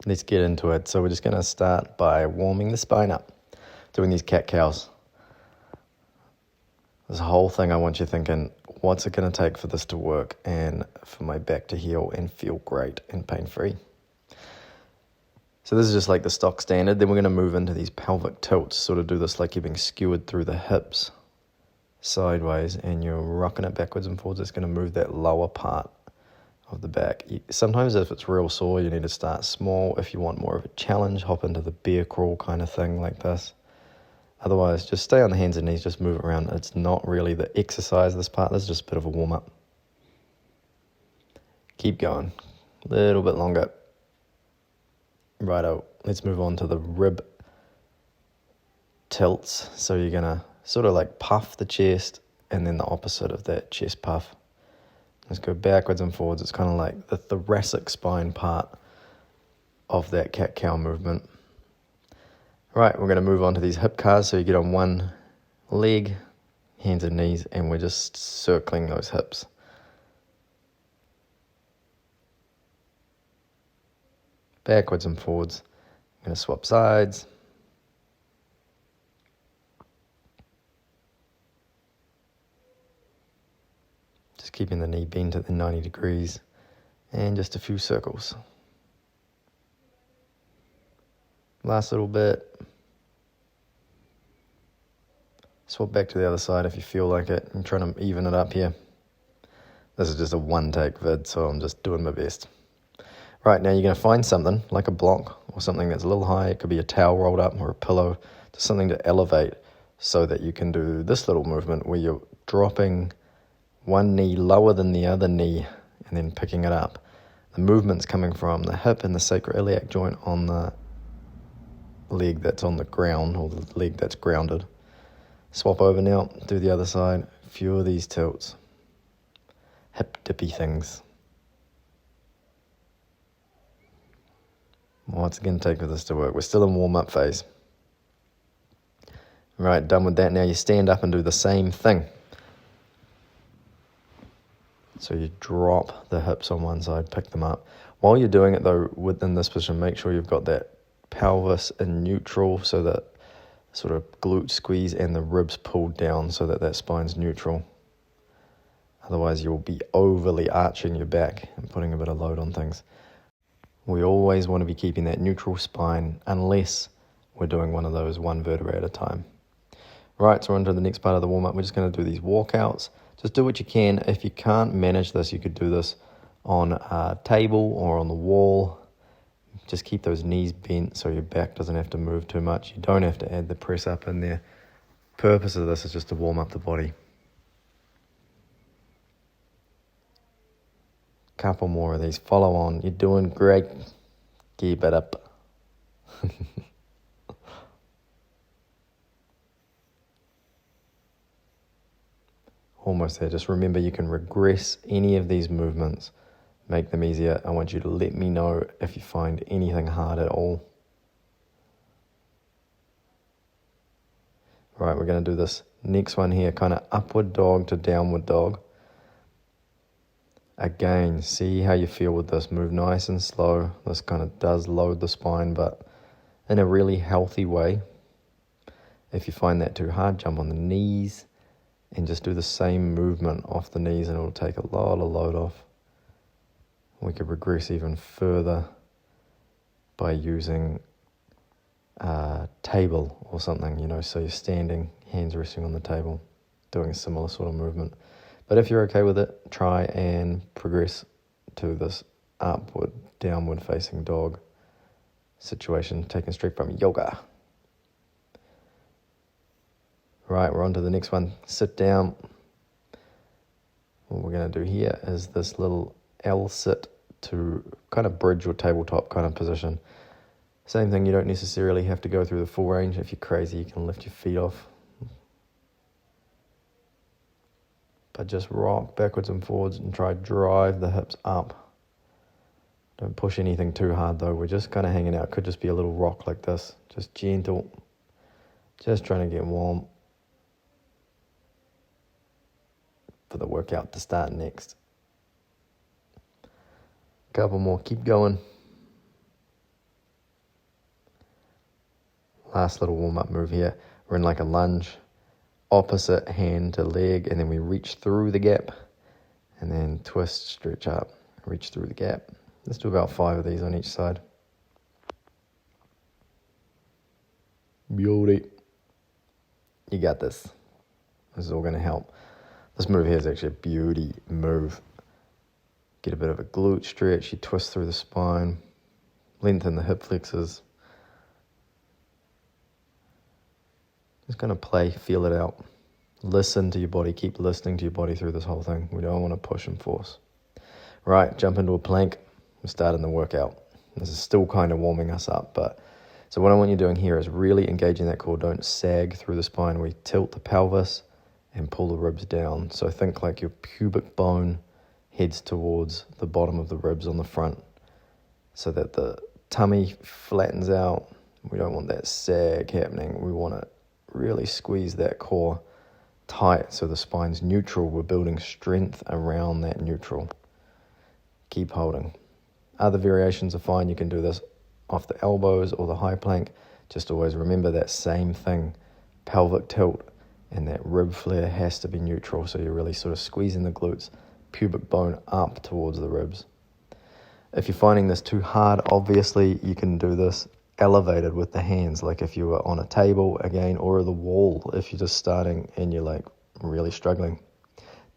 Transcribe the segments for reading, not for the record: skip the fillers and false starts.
let's get into it. So we're just going to start by warming the spine up, doing these cat-cows. This whole thing, I want you thinking, what's it going to take for this to work and for my back to heal and feel great and pain-free? So this is just like the stock standard. Then we're going to move into these pelvic tilts, sort of do this like you're being skewered through the hips sideways and you're rocking it backwards and forwards. It's going to move that lower part of the back. Sometimes if it's real sore, you need to start small. If you want more of a challenge, hop into the bear crawl kind of thing like this. Otherwise, just stay on the hands and knees, just move around. It's not really the exercise, this part. This is just a bit of a warm-up. Keep going. A little bit longer. Righto, let's move on to the rib tilts. So you're going to sort of like puff the chest and then the opposite of that chest puff. Let's go backwards and forwards. It's kind of like the thoracic spine part of that cat-cow movement. Right, we're going to move on to these hip cars. So you get on one leg, hands and knees, and we're just circling those hips. Backwards and forwards. I'm going to swap sides. Just keeping the knee bent at the 90 degrees and just a few circles. Last little bit. Swap back to the other side if you feel like it. I'm trying to even it up here. This is just a one-take vid, so I'm just doing my best. Right, now you're going to find something like a block or something that's a little high. It could be a towel rolled up or a pillow, just something to elevate so that you can do this little movement where you're dropping one knee lower than the other knee and then picking it up. The movement's coming from the hip and the sacroiliac joint on the leg that's on the ground, or the leg that's grounded. Swap over now, do the other side. A few of these tilts. Hip dippy things. What's it going to take for this to work? We're still in warm-up phase. Right, done with that. Now you stand up and do the same thing. So you drop the hips on one side, pick them up. While you're doing it though, within this position, make sure you've got that pelvis in neutral so that sort of glute squeeze and the ribs pulled down so that that spine's neutral. Otherwise you'll be overly arching your back and putting a bit of load on things. We always want to be keeping that neutral spine unless we're doing one of those one vertebrae at a time. Right, so we're on to the next part of the warm-up. We're just going to do these walkouts. Just do what you can. If you can't manage this, you could do this on a table or on the wall. Just keep those knees bent so your back doesn't have to move too much. You don't have to add the press up in there. Purpose of this is just to warm up the body. Couple more of these. Follow on. You're doing great. Keep it up. Almost there. Just remember you can regress any of these movements. Make them easier. I want you to let me know if you find anything hard at all. Right, we're going to do this next one here, kind of upward dog to downward dog. Again, see how you feel with this. Move nice and slow. This kind of does load the spine, but in a really healthy way. If you find that too hard, jump on the knees and just do the same movement off the knees and it'll take a lot of load off. We could regress even further by using a table or something, so you're standing, hands resting on the table, doing a similar sort of movement. But if you're okay with it, try and progress to this upward, downward facing dog situation, taken straight from yoga. Right, we're on to the next one. Sit down. What we're going to do here is this little L sit to kind of bridge your tabletop kind of position. Same thing, you don't necessarily have to go through the full range. If you're crazy, you can lift your feet off. But just rock backwards and forwards and try drive the hips up. Don't push anything too hard though. We're just kind of hanging out. Could just be a little rock like this. Just gentle. Just trying to get warm for the workout to start next. Couple more. Keep going. Last little warm-up move here. We're in like a lunge, opposite hand to leg, and then we reach through the gap, and then twist, stretch up, reach through the gap. Let's do about 5 of these on each side. Beauty. You got this. This is all going to help. This move here is actually a beauty move. Get a bit of a glute stretch, you twist through the spine, lengthen the hip flexors. Just going to play, feel it out. Listen to your body, keep listening to your body through this whole thing. We don't want to push and force. Right, jump into a plank. We're starting the workout. This is still kind of warming us up, but so what I want you doing here is really engaging that core. Don't sag through the spine. We tilt the pelvis and pull the ribs down. So think like your pubic bone heads towards the bottom of the ribs on the front so that the tummy flattens out. We don't want that sag happening. We want to really squeeze that core tight so the spine's neutral. We're building strength around that neutral. Keep holding. Other variations are fine. You can do this off the elbows or the high plank. Just always remember that same thing. Pelvic tilt and that rib flare has to be neutral, so you're really sort of squeezing the glutes, pubic bone up towards the ribs. If you're finding this too hard, obviously you can do this elevated with the hands, like if you were on a table again, or the wall if you're just starting and you're like really struggling.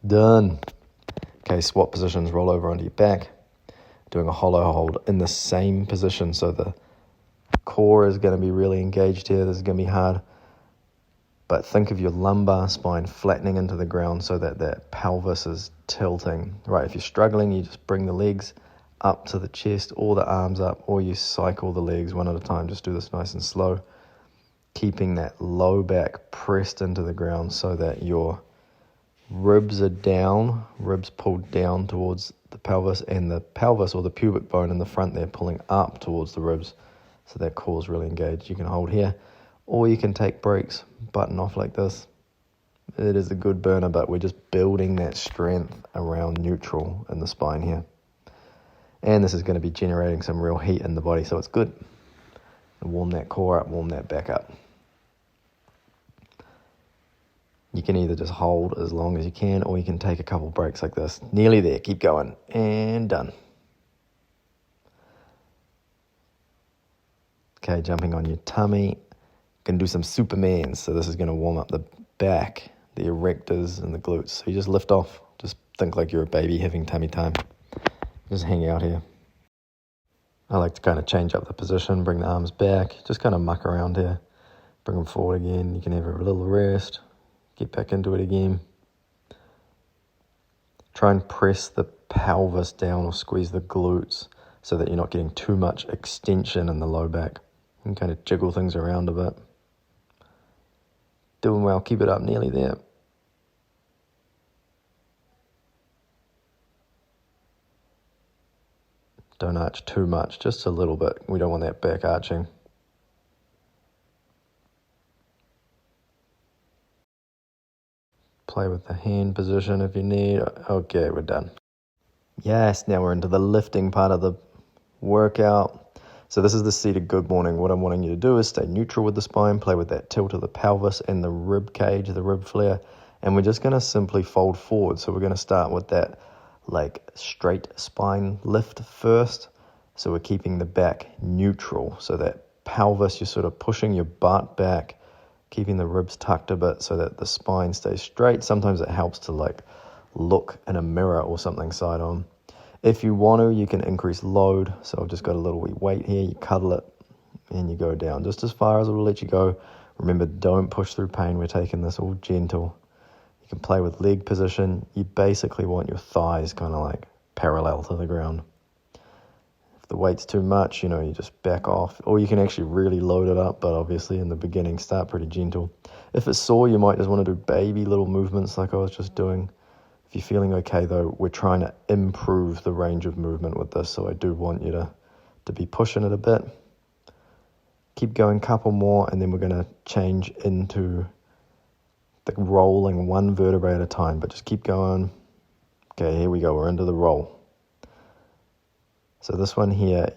Done. Okay, swap positions, roll over onto your back, doing a hollow hold in the same position, so the core is going to be really engaged here. This is going to be hard. But think of your lumbar spine flattening into the ground so that that pelvis is tilting. Right, if you're struggling, you just bring the legs up to the chest or the arms up, or you cycle the legs one at a time. Just do this nice and slow, keeping that low back pressed into the ground so that your ribs are down, ribs pulled down towards the pelvis, and the pelvis or the pubic bone in the front there pulling up towards the ribs, so that core is really engaged. You can hold here, or you can take breaks, button off like this. It is a good burner, but we're just building that strength around neutral in the spine here. And this is going to be generating some real heat in the body, so it's good. Warm that core up, warm that back up. You can either just hold as long as you can, or you can take a couple breaks like this. Nearly there, keep going, and done. Okay, jumping on your tummy. Going to do some Supermans, so this is going to warm up the back, the erectors, and the glutes. So you just lift off. Just think like you're a baby having tummy time. Just hang out here. I like to kind of change up the position, bring the arms back, just kind of muck around here. Bring them forward again. You can have a little rest. Get back into it again. Try and press the pelvis down or squeeze the glutes so that you're not getting too much extension in the low back. You can kind of jiggle things around a bit. Doing well, keep it up, nearly there. Don't arch too much, just a little bit. We don't want that back arching. Play with the hand position if you need. Okay, we're done. Yes, now we're into the lifting part of the workout. So this is the seated good morning. What I'm wanting you to do is stay neutral with the spine, play with that tilt of the pelvis and the rib cage, the rib flare, and we're just going to simply fold forward. So we're going to start with that like straight spine lift first. So we're keeping the back neutral. So that pelvis, you're sort of pushing your butt back, keeping the ribs tucked a bit so that the spine stays straight. Sometimes it helps to like look in a mirror or something side on. If you want to, you can increase load. So I've just got a little wee weight here. You cuddle it and you go down just as far as it will let you go. Remember, don't push through pain. We're taking this all gentle. You can play with leg position. You basically want your thighs kind of like parallel to the ground. If the weight's too much, you just back off. Or you can actually really load it up, but obviously in the beginning, start pretty gentle. If it's sore, you might just want to do baby little movements like I was just doing. If you're feeling okay, though, we're trying to improve the range of movement with this, so I do want you to be pushing it a bit. Keep going, couple more, and then we're going to change into the rolling one vertebrae at a time, but just keep going. Okay, here we go. We're into the roll. So this one here,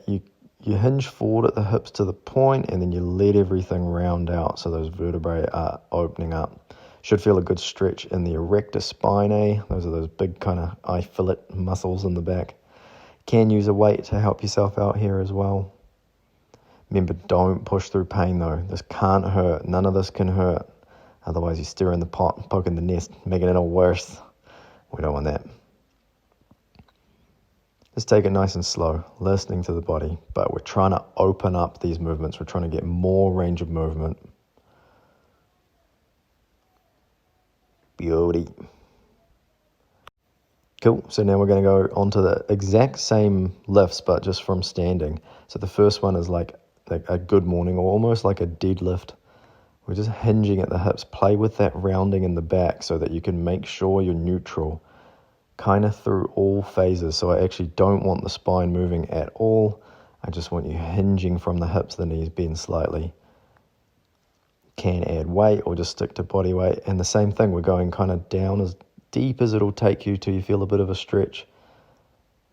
you hinge forward at the hips to the point, and then you let everything round out so those vertebrae are opening up. Should feel a good stretch in the erector spinae. Those are those big kind of eye fillet muscles in the back. Can use a weight to help yourself out here as well. Remember, don't push through pain though. This can't hurt. None of this can hurt. Otherwise you're stirring the pot, poking the nest, making it all worse. We don't want that. Just take it nice and slow, listening to the body. But we're trying to open up these movements. We're trying to get more range of movement. Beauty. Cool, so now we're going to go on to the exact same lifts, but just from standing. So the first one is like a good morning, or almost like a deadlift. We're just hinging at the hips. Play with that rounding in the back so that you can make sure you're neutral, kind of through all phases. So I actually don't want the spine moving at all. I just want you hinging from the hips, the knees bend slightly. Can add weight or just stick to body weight. And the same thing, we're going kind of down as deep as it'll take you till you feel a bit of a stretch.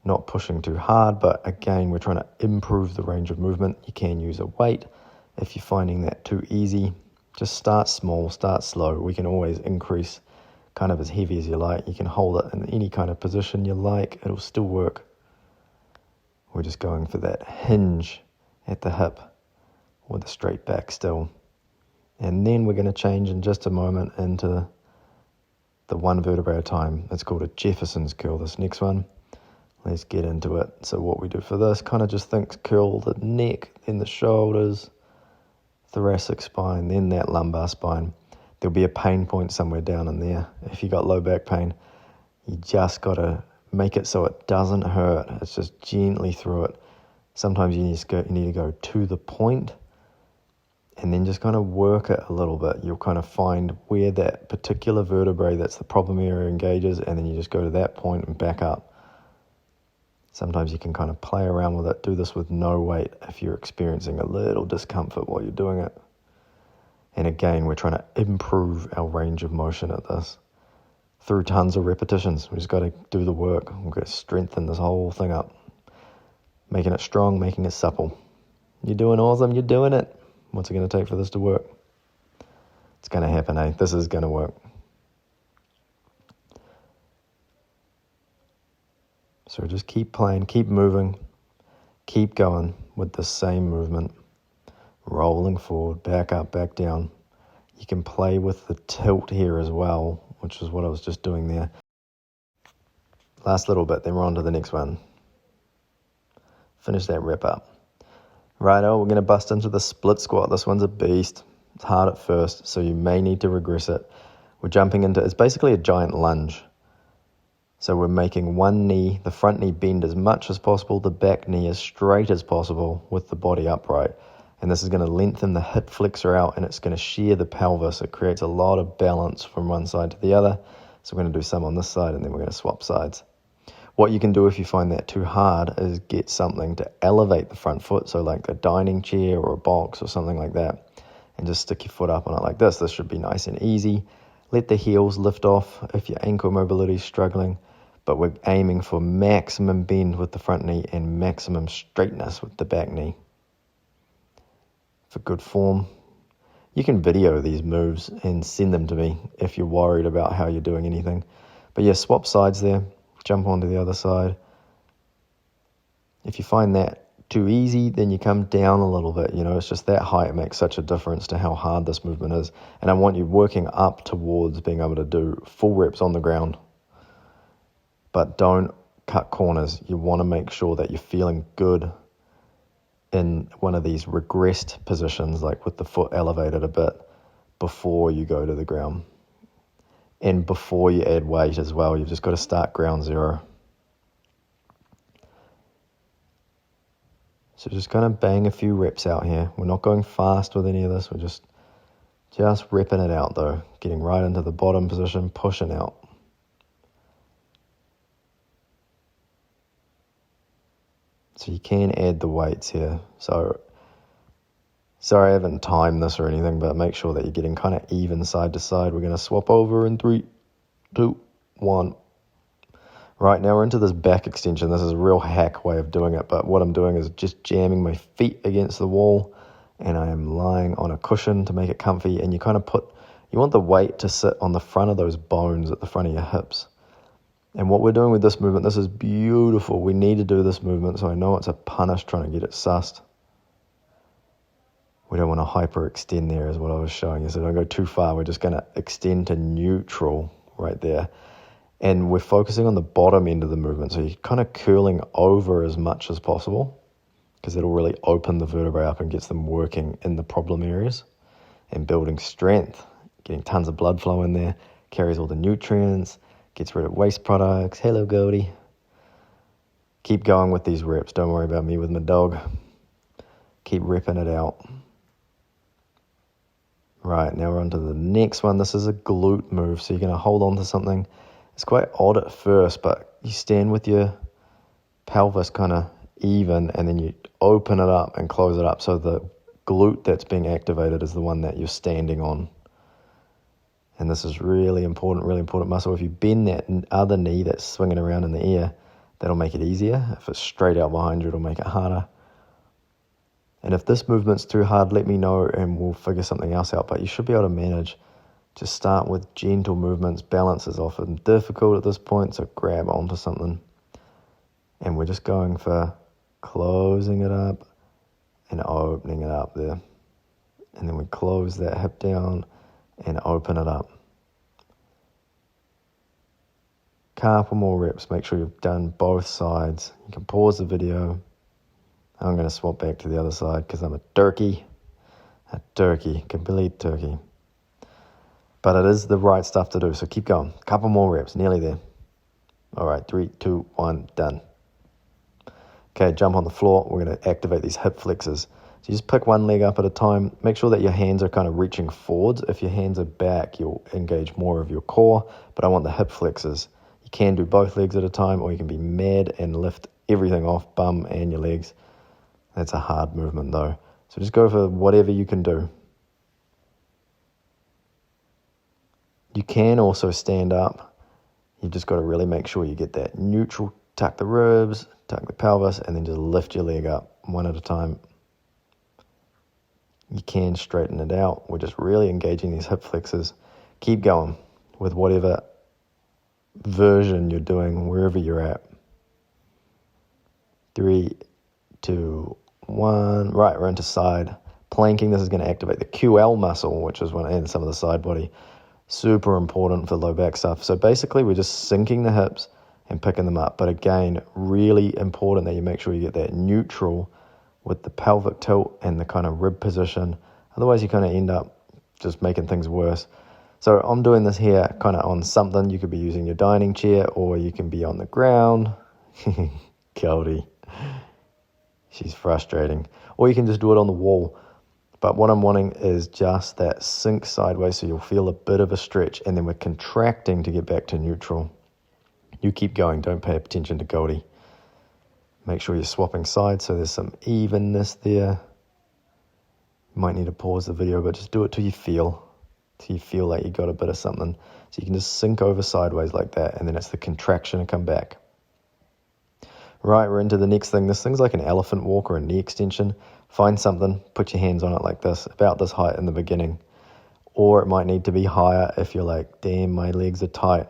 Not pushing too hard, but again, we're trying to improve the range of movement. You can use a weight. If you're finding that too easy, just start small, start slow. We can always increase kind of as heavy as you like. You can hold it in any kind of position you like. It'll still work. We're just going for that hinge at the hip with a straight back still. And then we're going to change in just a moment into the one vertebrae at a time. It's called a Jefferson's curl, this next one. Let's get into it. So what we do for this, kind of just think curl the neck, then the shoulders, thoracic spine, then that lumbar spine. There'll be a pain point somewhere down in there. If you got low back pain, you just got to make it so it doesn't hurt. It's just gently through it. Sometimes you need to go to the point and then just kind of work it a little bit. You'll kind of find where that particular vertebrae that's the problem area engages, and then you just go to that point and back up. Sometimes you can kind of play around with it. Do this with no weight if you're experiencing a little discomfort while you're doing it. And again, we're trying to improve our range of motion at this through tons of repetitions. We just got to do the work. We've got to strengthen this whole thing up, making it strong, making it supple. You're doing awesome. You're doing it. What's it going to take for this to work? It's going to happen, eh? This is going to work. So just keep playing, keep moving, keep going with the same movement. Rolling forward, back up, back down. You can play with the tilt here as well, which is what I was just doing there. Last little bit, then we're on to the next one. Finish that rep up. Righto, we're going to bust into the split squat. This one's a beast. It's hard at first, so you may need to regress it. We're jumping into, it's basically a giant lunge. So we're making one knee, the front knee bend as much as possible, the back knee as straight as possible with the body upright. And this is going to lengthen the hip flexor out, and it's going to shear the pelvis. It creates a lot of balance from one side to the other. So we're going to do some on this side, and then we're going to swap sides. What you can do if you find that too hard is get something to elevate the front foot, so like a dining chair or a box or something like that, and just stick your foot up on it like this. This should be nice and easy. Let the heels lift off if your ankle mobility is struggling, but we're aiming for maximum bend with the front knee and maximum straightness with the back knee. For good form, you can video these moves and send them to me if you're worried about how you're doing anything. But yeah, swap sides there. Jump onto the other side. If you find that too easy, then you come down a little bit. It's just that height makes such a difference to how hard this movement is. And I want you working up towards being able to do full reps on the ground. But don't cut corners. You want to make sure that you're feeling good in one of these regressed positions, like with the foot elevated a bit before you go to the ground. And before you add weight as well, you've just got to start ground zero. So just kind of bang a few reps out here. We're not going fast with any of this. We're just repping it out though. Getting right into the bottom position, pushing out. So you can add the weights here. So, sorry I haven't timed this or anything, but make sure that you're getting kind of even side to side. We're going to swap over in 3, 2, 1. Right, now we're into this back extension. This is a real hack way of doing it, but what I'm doing is just jamming my feet against the wall, and I am lying on a cushion to make it comfy, and you want the weight to sit on the front of those bones at the front of your hips. And what we're doing with this movement, this is beautiful. We need to do this movement, so I know it's a punish trying to get it sussed. We don't want to hyperextend there is what I was showing you, so don't go too far. We're just going to extend to neutral right there. And we're focusing on the bottom end of the movement, so you're kind of curling over as much as possible because it'll really open the vertebrae up and gets them working in the problem areas and building strength, getting tons of blood flow in there, carries all the nutrients, gets rid of waste products. Hello, Goldie. Keep going with these reps. Don't worry about me with my dog. Keep repping it out. Right, now we're on to the next one. This is a glute move, so you're going to hold on to something. It's quite odd at first, but you stand with your pelvis kind of even, and then you open it up and close it up. So the glute that's being activated is the one that you're standing on. And this is really important muscle. If you bend that other knee that's swinging around in the air, that'll make it easier. If it's straight out behind you, it'll make it harder. And if this movement's too hard, let me know and we'll figure something else out. But you should be able to manage. Just start with gentle movements. Balance is often difficult at this point, so grab onto something. And we're just going for closing it up and opening it up there. And then we close that hip down and open it up. Couple more reps. Make sure you've done both sides. You can pause the video. I'm going to swap back to the other side because I'm a turkey. Complete turkey. But it is the right stuff to do, so keep going. Couple more reps, nearly there. All right, 3, 2, 1, done. Okay, jump on the floor. We're going to activate these hip flexors. So you just pick one leg up at a time. Make sure that your hands are kind of reaching forwards. If your hands are back, you'll engage more of your core, but I want the hip flexors. You can do both legs at a time, or you can be mad and lift everything off, bum and your legs. That's a hard movement though. So just go for whatever you can do. You can also stand up. You've just got to really make sure you get that neutral, tuck the ribs, tuck the pelvis, and then just lift your leg up one at a time. You can straighten it out. We're just really engaging these hip flexors. Keep going with whatever version you're doing, wherever you're at. 3, 2, 1. Right, we're into side planking. This is going to activate the QL muscle, which is one, and some of the side body. Super important for low back stuff. So basically we're just sinking the hips and picking them up. But again, really important that you make sure you get that neutral with the pelvic tilt and the kind of rib position. Otherwise you kind of end up just making things worse. So I'm doing this here kind of on something. You could be using your dining chair or you can be on the ground. Goldie. She's frustrating. Or you can just do it on the wall. But what I'm wanting is just that sink sideways so you'll feel a bit of a stretch, and then we're contracting to get back to neutral. You keep going, don't pay attention to Goldie. Make sure you're swapping sides so there's some evenness there. You might need to pause the video, but just do it till you feel like you got a bit of something. So you can just sink over sideways like that, and then it's the contraction and come back. Right, we're into the next thing. This thing's like an elephant walk or a knee extension. Find something, put your hands on it like this, about this height in the beginning. Or it might need to be higher if you're like, damn, my legs are tight.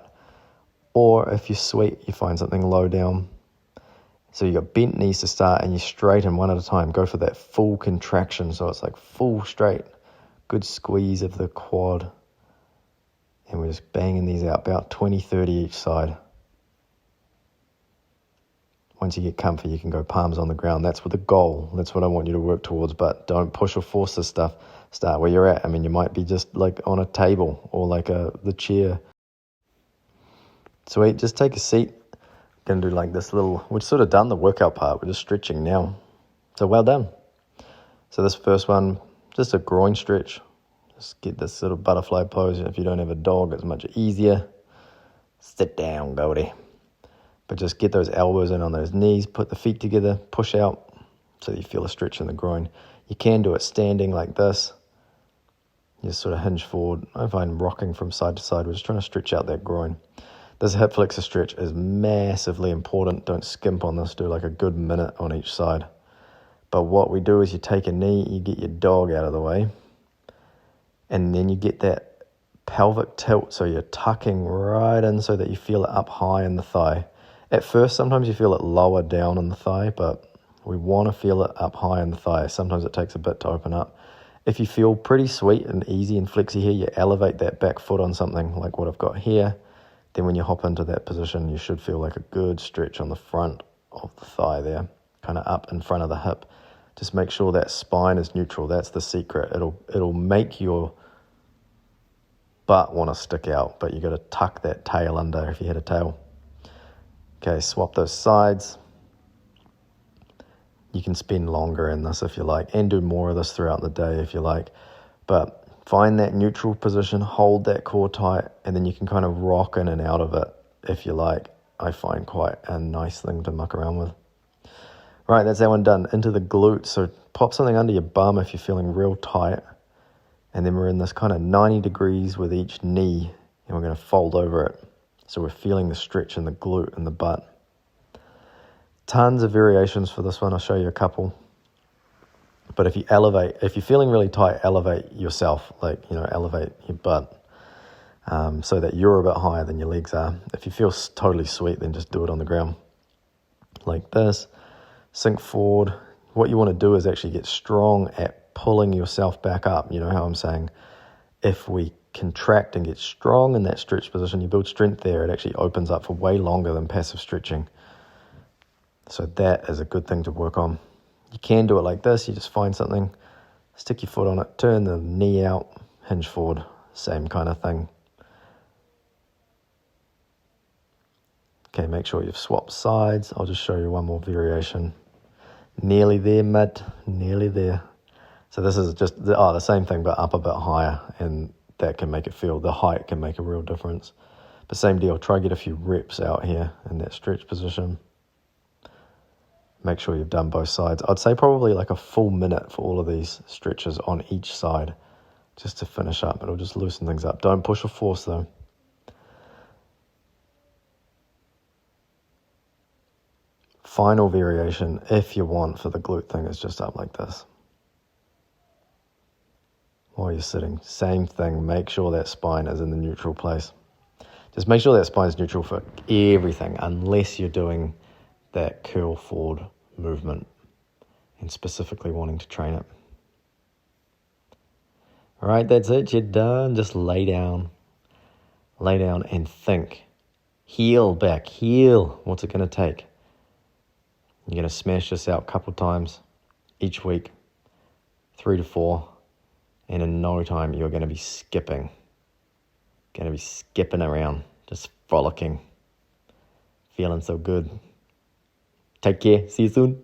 Or if you're sweet, you find something low down. So you got bent knees to start and you straighten one at a time. Go for that full contraction. So it's like full straight. Good squeeze of the quad. And we're just banging these out, about 20, 30 each side. Once you get comfy, you can go palms on the ground. That's what the goal. That's what I want you to work towards. But don't push or force this stuff. Start where you're at. I mean, you might be just like on a table or like the chair. Sweet. Just take a seat. Going to do like this little... We've sort of done the workout part. We're just stretching now. So well done. So this first one, just a groin stretch. Just get this sort of butterfly pose. If you don't have a dog, it's much easier. Sit down, Goldie. But just get those elbows in on those knees, put the feet together, push out so you feel a stretch in the groin. You can do it standing like this. You just sort of hinge forward. I find rocking from side to side. We're just trying to stretch out that groin. This hip flexor stretch is massively important. Don't skimp on this. Do like a good minute on each side. But what we do is you take a knee, you get your dog out of the way, and then you get that pelvic tilt, so you're tucking right in so that you feel it up high in the thigh. At first, sometimes you feel it lower down in the thigh, but we want to feel it up high in the thigh. Sometimes it takes a bit to open up. If you feel pretty sweet and easy and flexy here, you elevate that back foot on something like what I've got here. Then when you hop into that position, you should feel like a good stretch on the front of the thigh there, kind of up in front of the hip. Just make sure that spine is neutral. That's the secret. It'll make your butt want to stick out, but you got to tuck that tail under if you had a tail. Okay, swap those sides. You can spend longer in this if you like, and do more of this throughout the day if you like. But find that neutral position, hold that core tight, and then you can kind of rock in and out of it if you like. I find quite a nice thing to muck around with. Right, that's that one done. Into the glutes. So pop something under your bum if you're feeling real tight. And then we're in this kind of 90 degrees with each knee, and we're going to fold over it. So we're feeling the stretch in the glute and the butt. Tons of variations for this one. I'll show you a couple. But if you're feeling really tight, elevate yourself, elevate your butt so that you're a bit higher than your legs are. If you feel totally sweet, then just do it on the ground like this. Sink forward. What you want to do is actually get strong at pulling yourself back up. You know how I'm saying if we contract and get strong in that stretch position, you build strength there, it actually opens up for way longer than passive stretching. So that is a good thing to work on. You can do it like this. You just find something, stick your foot on it, turn the knee out, hinge forward, same kind of thing. Okay, make sure you've swapped sides. I'll just show you one more variation. Nearly there, mid, nearly there. So this is just the same thing, but up a bit higher, and that can make it feel, the height can make a real difference. But same deal, try to get a few reps out here in that stretch position. Make sure you've done both sides. I'd say probably like a full minute for all of these stretches on each side, just to finish up. It'll just loosen things up. Don't push or force though. Final variation, if you want, for the glute thing is just up like this. While you're sitting, same thing, make sure that spine is in the neutral place. Just make sure that spine is neutral for everything, unless you're doing that curl forward movement and specifically wanting to train it. All right, that's it, you're done. Just lay down and think. Heel back, heel. What's it going to take? You're going to smash this out a couple times each week, 3 to 4, and in no time you're going to be skipping. Going to be skipping around, just frolicking, feeling so good. Take care. See you soon.